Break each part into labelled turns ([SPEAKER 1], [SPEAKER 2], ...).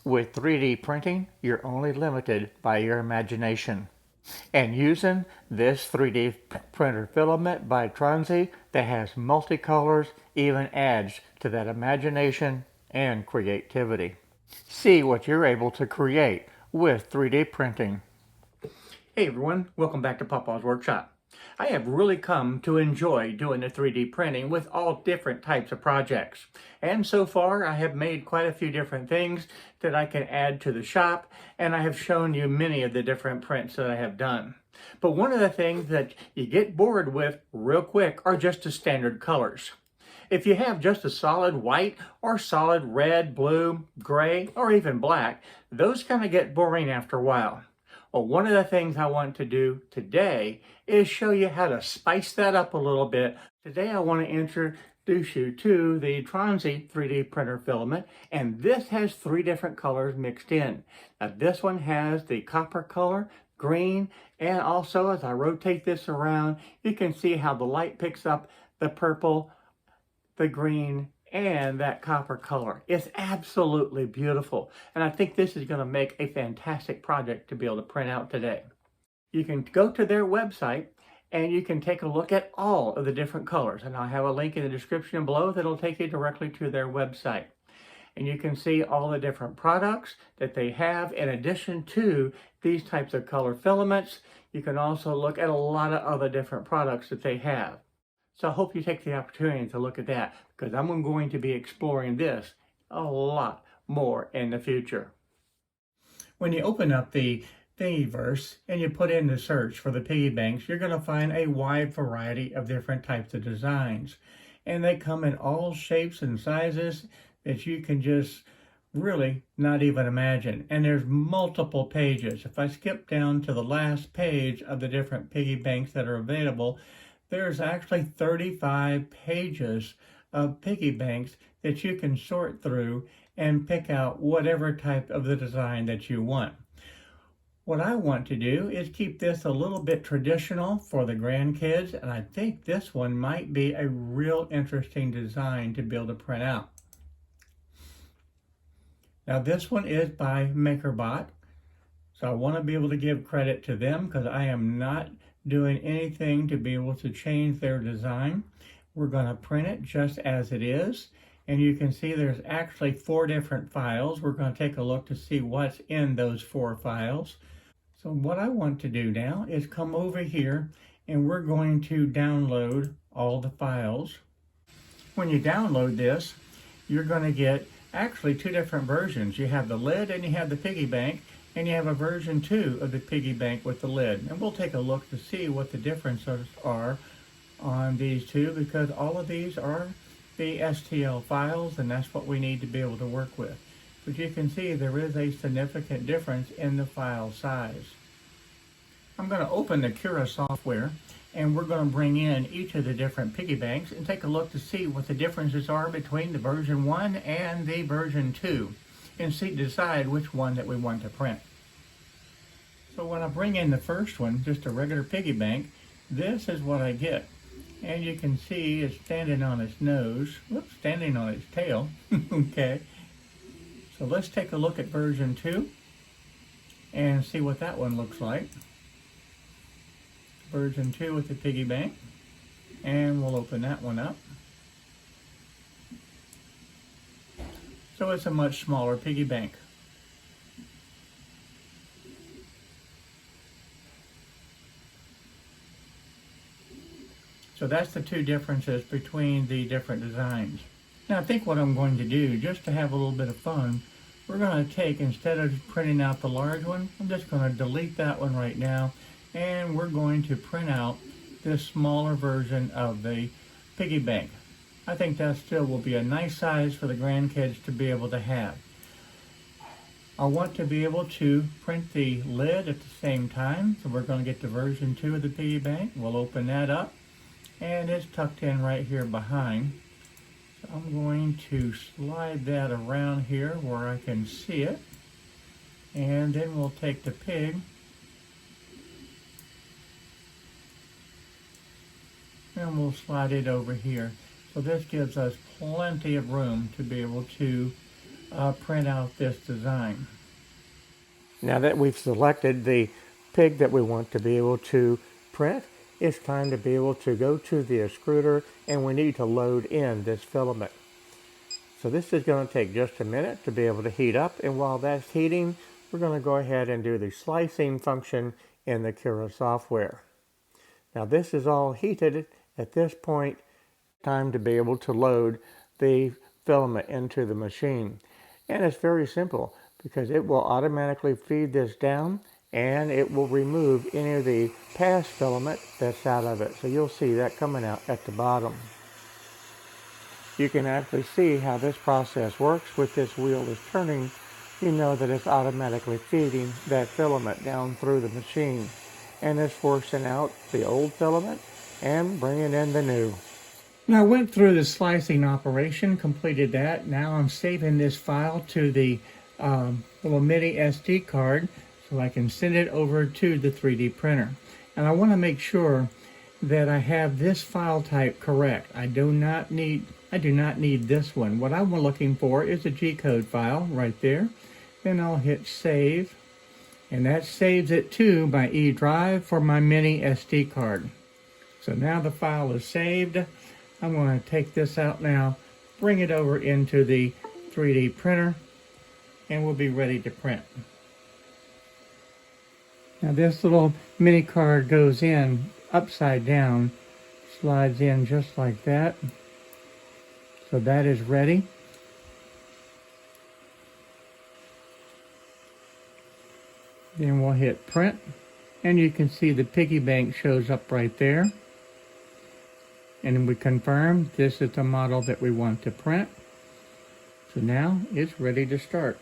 [SPEAKER 1] With 3D printing, you're only limited by your imagination. And using this 3D printer filament by Tronxy that has multicolors even adds to that imagination and creativity. See what you're able to create with 3D printing. Hey everyone, welcome back to Papa's Workshop. I have really come to enjoy doing the 3D printing with all different types of projects. And so far I have made quite a few different things that I can add to the shop, and I have shown you many of the different prints that I have done. But one of the things that you get bored with real quick are just the standard colors. If you have just a solid white or solid red, blue, gray, or even black, those kind of get boring after a while. Well, one of the things I want to do today is show you how to spice that up a little bit. Today I want to introduce you to the Tronxy 3D printer filament, and this has 3 different colors mixed in. Now this one has the copper color, green, and also as I rotate this around, you can see how the light picks up the purple, the green, and that copper color. It's absolutely beautiful. And I think this is going to make a fantastic project to be able to print out today. You can go to their website and you can take a look at all of the different colors. And I'll have a link in the description below that'll take you directly to their website. And you can see all the different products that they have in addition to these types of color filaments. You can also look at a lot of other different products that they have. So I hope you take the opportunity to look at that, because I'm going to be exploring this a lot more in the future. When you open up the Thingiverse and you put in the search for the Piggy Banks, you're going to find a wide variety of different types of designs. And they come in all shapes and sizes that you can just really not even imagine. And there's multiple pages. If I skip down to the last page of the different Piggy Banks that are available, there's actually 35 pages of Piggy Banks that you can sort through and pick out whatever type of the design that you want. What I want to do is keep this a little bit traditional for the grandkids, and I think this one might be a real interesting design to be able to print out. Now this one is by MakerBot, so I want to be able to give credit to them because I am not doing anything to be able to change their design. We're going to print it just as it is, and you can see there's actually 4 different files. We're going to take a look to see what's in those 4 files. So what I want to do now is come over here and we're going to download all the files. When you download this, you're going to get actually 2 different versions. You have the lid and you have the Piggy Bank, and you have a version 2 of the Piggy Bank with the lid. And we'll take a look to see what the differences are on these 2, because all of these are the STL files, and that's what we need to be able to work with. But you can see there is a significant difference in the file size. I'm going to open the Cura software, and we're going to bring in each of the different Piggy Banks and take a look to see what the differences are between the version 1 and the version 2. And decide which one that we want to print. So when I bring in the first one, just a regular Piggy Bank, this is what I get. And you can see it's standing on its nose, whoops, standing on its tail. Okay, so let's take a look at version 2 and see what that one looks like. Version 2 with the Piggy Bank, and we'll open that one up. So it's a much smaller Piggy Bank. So that's the 2 differences between the different designs. Now I think what I'm going to do, just to have a little bit of fun, we're going to take, instead of printing out the large one, I'm just going to delete that one right now, and we're going to print out this smaller version of the Piggy Bank. I think that still will be a nice size for the grandkids to be able to have. I want to be able to print the lid at the same time, so we're going to get the version 2 of the Piggy Bank. We'll open that up, and it's tucked in right here behind. So I'm going to slide that around here where I can see it, and then we'll take the pig and we'll slide it over here. So this gives us plenty of room to be able to print out this design. Now that we've selected the pig that we want to be able to print, it's time to be able to go to the extruder, and we need to load in this filament. So this is going to take just a minute to be able to heat up, and while that's heating, we're going to go ahead and do the slicing function in the Cura software. Now this is all heated. At this point, time to be able to load the filament into the machine. And it's very simple because it will automatically feed this down and it will remove any of the past filament that's out of it. So you'll see that coming out at the bottom. You can actually see how this process works. With this wheel is turning, you know that it's automatically feeding that filament down through the machine. And it's forcing out the old filament and bringing in the new. Now I went through the slicing operation, completed that. Now I'm saving this file to the little mini SD card so I can send it over to the 3D printer. And I want to make sure that I have this file type correct. I do not need this one. What I'm looking for is a G-code file right there. Then I'll hit save, and that saves it to my E drive for my mini SD card. So now the file is saved. I'm going to take this out now, bring it over into the 3D printer, and we'll be ready to print. Now this little mini card goes in upside down, slides in just like that. So that is ready. Then we'll hit print, and you can see the Piggy Bank shows up right there. And we confirm this is the model that we want to print. So now it's ready to start.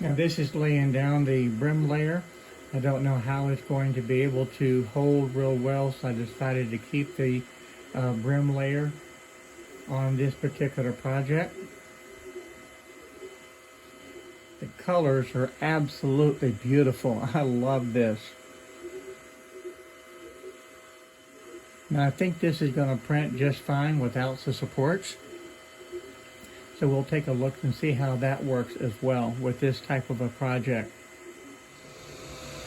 [SPEAKER 1] Now this is laying down the brim layer. I don't know how it's going to be able to hold real well, so I decided to keep the brim layer on this particular project. The colors are absolutely beautiful. I love this. Now I think this is going to print just fine without the supports. So we'll take a look and see how that works as well with this type of a project.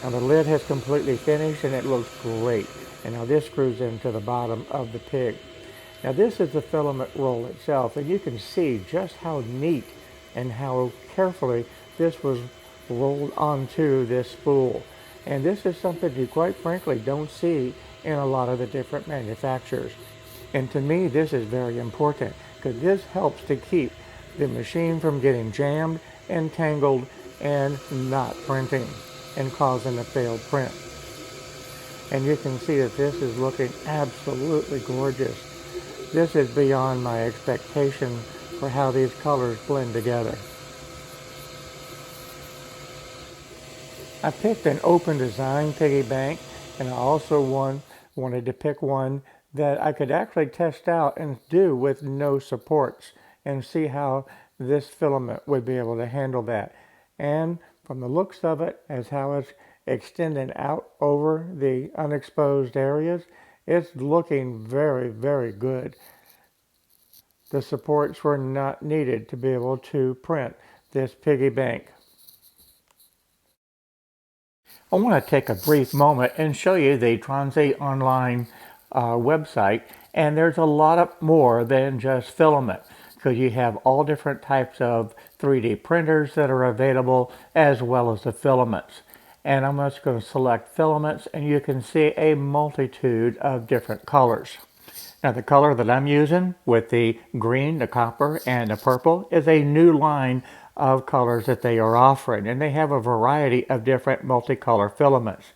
[SPEAKER 1] Now the lid has completely finished and it looks great. And now this screws into the bottom of the pig. Now this is the filament roll itself, and you can see just how neat and how carefully this was rolled onto this spool. And this is something you quite frankly don't see in a lot of the different manufacturers. And to me this is very important because this helps to keep the machine from getting jammed and tangled and not printing and causing a failed print. And you can see that this is looking absolutely gorgeous. This is beyond my expectation for how these colors blend together. I picked an open design Piggy Bank, and I also wanted to pick one that I could actually test out and do with no supports and see how this filament would be able to handle that. And from the looks of it, as how it's extending out over the unexposed areas, it's looking very, very good. The supports were not needed to be able to print this Piggy Bank. I want to take a brief moment and show you the Tronxy online website, and there's a lot more than just filament, because you have all different types of 3D printers that are available, as well as the filaments. And I'm just going to select filaments, and you can see a multitude of different colors. Now the color that I'm using with the green, the copper, and the purple is a new line of colors that they are offering, and they have a variety of different multicolor filaments.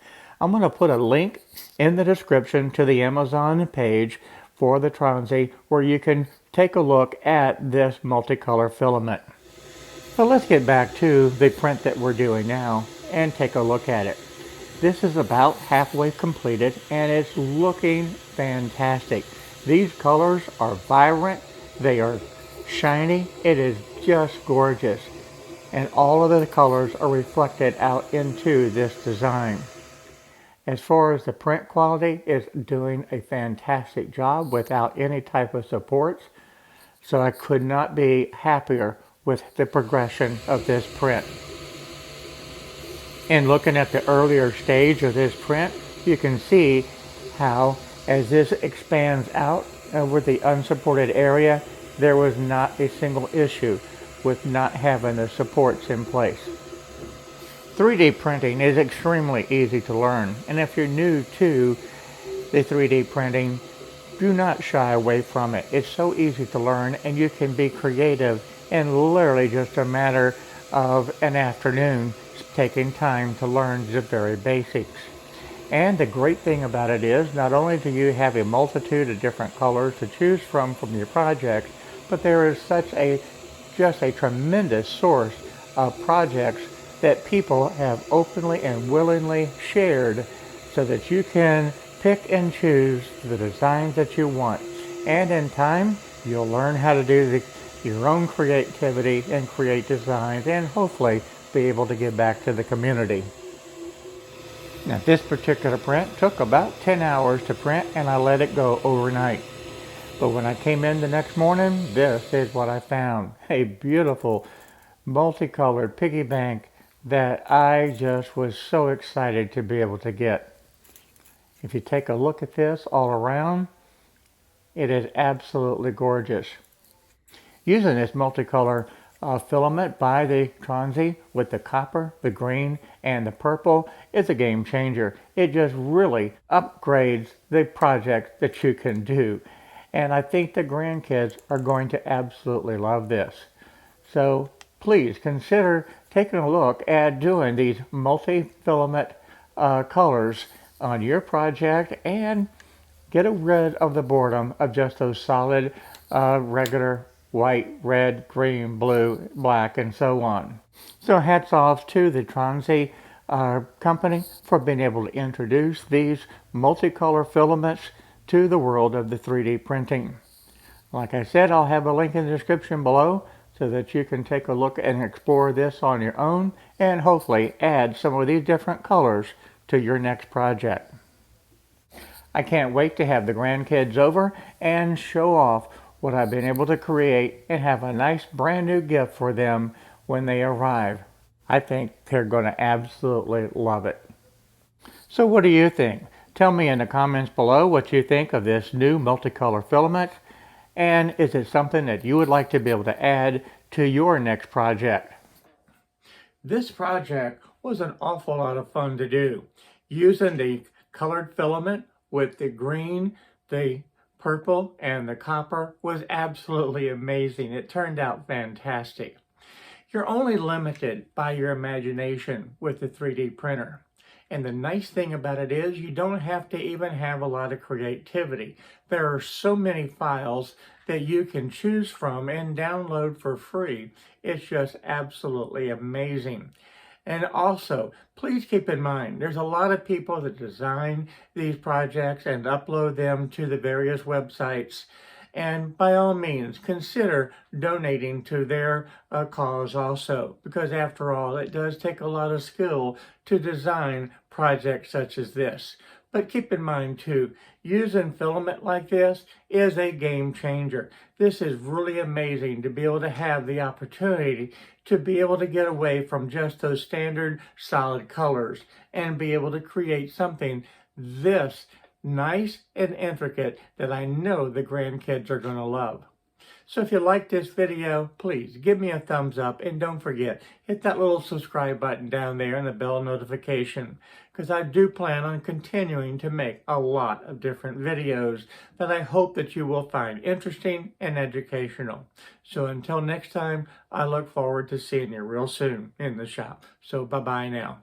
[SPEAKER 1] I'm going to put a link in the description to the Amazon page for the Tronxy where you can take a look at this multicolor filament. So let's get back to the print that we're doing now and take a look at it. This is about halfway completed and it's looking fantastic. These colors are vibrant, they are shiny, it is just gorgeous. And all of the colors are reflected out into this design. As far as the print quality, it's doing a fantastic job without any type of supports. So I could not be happier with the progression of this print. And looking at the earlier stage of this print, you can see how as this expands out over the unsupported area, there was not a single issue with not having the supports in place. 3D printing is extremely easy to learn, and if you're new to the 3D printing, do not shy away from it. It's so easy to learn, and you can be creative in literally just a matter of an afternoon, taking time to learn the very basics. And the great thing about it is, not only do you have a multitude of different colors to choose from your project, but there is just a tremendous source of projects that people have openly and willingly shared so that you can pick and choose the designs that you want. And in time, you'll learn how to do your own creativity and create designs and hopefully be able to give back to the community. Now this particular print took about 10 hours to print and I let it go overnight. But when I came in the next morning, this is what I found. A beautiful multicolored piggy bank that I just was so excited to be able to get. If you take a look at this all around, it is absolutely gorgeous. Using this multicolor filament by the Tronxy with the copper, the green, and the purple is a game changer. It just really upgrades the project that you can do. And I think the grandkids are going to absolutely love this. So please consider taking a look at doing these multi-filament colors on your project and get rid of the boredom of just those solid regular white, red, green, blue, black, and so on. So hats off to the Tronxy company for being able to introduce these multicolor filaments to the world of the 3D printing. Like I said, I'll have a link in the description below so that you can take a look and explore this on your own and hopefully add some of these different colors to your next project. I can't wait to have the grandkids over and show off what I've been able to create and have a nice brand new gift for them when they arrive. I think they're going to absolutely love it. So what do you think? Tell me in the comments below what you think of this new multicolor filament, and is it something that you would like to be able to add to your next project? This project was an awful lot of fun to do. Using the colored filament with the green, the purple, and the copper was absolutely amazing. It turned out fantastic. You're only limited by your imagination with the 3D printer. And the nice thing about it is you don't have to even have a lot of creativity. There are so many files that you can choose from and download for free. It's just absolutely amazing. And also, please keep in mind, there's a lot of people that design these projects and upload them to the various websites. And by all means, consider donating to their cause also, because after all, it does take a lot of skill to design projects such as this. But keep in mind too, using filament like this is a game changer. This is really amazing to be able to have the opportunity to be able to get away from just those standard solid colors and be able to create something this nice and intricate that I know the grandkids are going to love. So if you like this video, please give me a thumbs up and don't forget, hit that little subscribe button down there and the bell notification, because I do plan on continuing to make a lot of different videos that I hope that you will find interesting and educational. So until next time, I look forward to seeing you real soon in the shop. So bye-bye now.